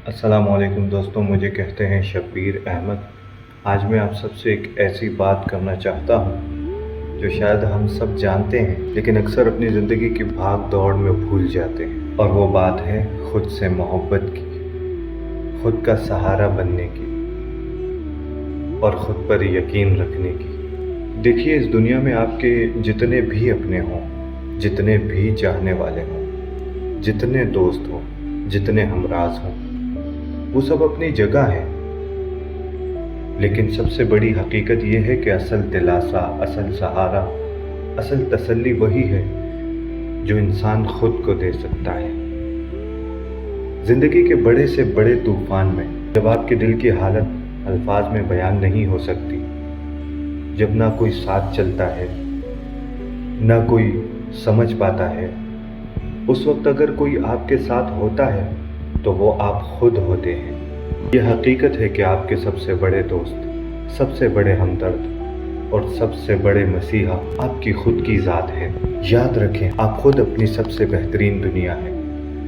अस्सलाम वालेकुम दोस्तों, मुझे कहते हैं शब्बीर अहमद। आज मैं आप सबसे एक ऐसी बात करना चाहता हूँ जो शायद हम सब जानते हैं, लेकिन अक्सर अपनी ज़िंदगी की भाग दौड़ में भूल जाते हैं। और वो बात है खुद से मोहब्बत की, खुद का सहारा बनने की और खुद पर यकीन रखने की। देखिए, इस दुनिया में आपके जितने भी अपने हों, जितने भी चाहने वाले हों, जितने दोस्त हों, जितने हमराज हों, वो सब अपनी जगह है। लेकिन सबसे बड़ी हकीकत ये है कि असल दिलासा, असल सहारा, असल तसल्ली वही है जो इंसान खुद को दे सकता है। जिंदगी के बड़े से बड़े तूफान में जब आपके दिल की हालत अल्फाज में बयान नहीं हो सकती, जब ना कोई साथ चलता है, ना कोई समझ पाता है, उस वक्त अगर कोई आपके साथ होता है तो वो आप खुद होते हैं। ये हकीकत है कि आपके सबसे बड़े दोस्त, सबसे बड़े हमदर्द और सबसे बड़े मसीहा आपकी खुद की ज़ात है। याद रखें, आप खुद अपनी सबसे बेहतरीन दुनिया है।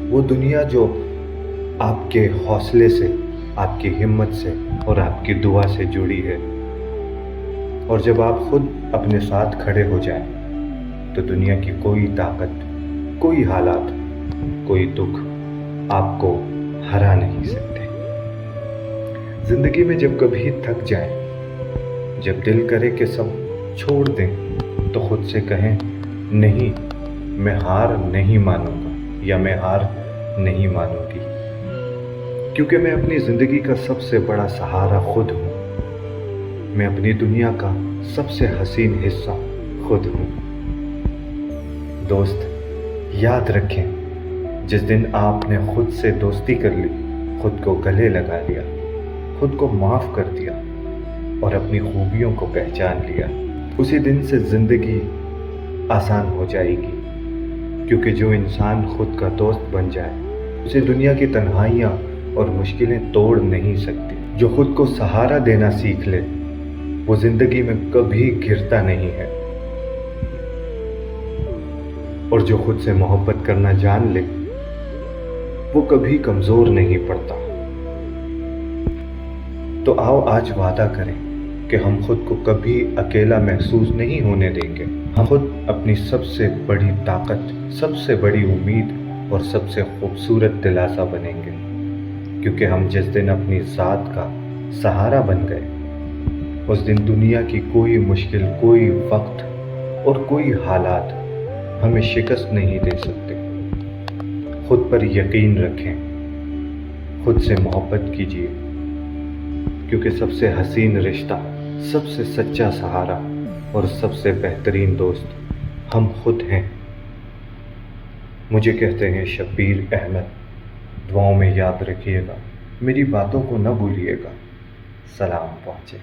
वो दुनिया जो आपके हौसले से, आपकी हिम्मत से और आपकी दुआ से जुड़ी है। और जब आप खुद अपने साथ खड़े हो जाएं, तो दुनिया की कोई ताकत, कोई हालात, कोई दुख आपको हरा नहीं सकते। जिंदगी में जब कभी थक जाएं, जब दिल करे कि सब छोड़ दें, तो खुद से कहें, नहीं, मैं हार नहीं मानूंगा या मैं हार नहीं मानूंगी, क्योंकि मैं अपनी जिंदगी का सबसे बड़ा सहारा खुद हूं। मैं अपनी दुनिया का सबसे हसीन हिस्सा खुद हूं। दोस्त, याद रखें, जिस दिन आपने खुद से दोस्ती कर ली, खुद को गले लगा लिया, खुद को माफ़ कर दिया और अपनी खूबियों को पहचान लिया, उसी दिन से ज़िंदगी आसान हो जाएगी। क्योंकि जो इंसान खुद का दोस्त बन जाए, उसे दुनिया की तन्हाइयाँ और मुश्किलें तोड़ नहीं सकती। जो खुद को सहारा देना सीख ले, वो ज़िंदगी में कभी गिरता नहीं है। और जो खुद से मोहब्बत करना जान ले, वो कभी कमज़ोर नहीं पड़ता। तो आओ आज वादा करें कि हम खुद को कभी अकेला महसूस नहीं होने देंगे। हम खुद अपनी सबसे बड़ी ताकत, सबसे बड़ी उम्मीद और सबसे खूबसूरत दिलासा बनेंगे। क्योंकि हम जिस दिन अपनी ज़ात का सहारा बन गए, उस दिन दुनिया की कोई मुश्किल, कोई वक्त और कोई हालात हमें शिकस्त नहीं दे सकते। खुद पर यकीन रखें, खुद से मोहब्बत कीजिए, क्योंकि सबसे हसीन रिश्ता, सबसे सच्चा सहारा और सबसे बेहतरीन दोस्त हम खुद हैं। मुझे कहते हैं शब्बीर अहमद। दुआओं में याद रखिएगा, मेरी बातों को न भूलिएगा। सलाम पहुँचे।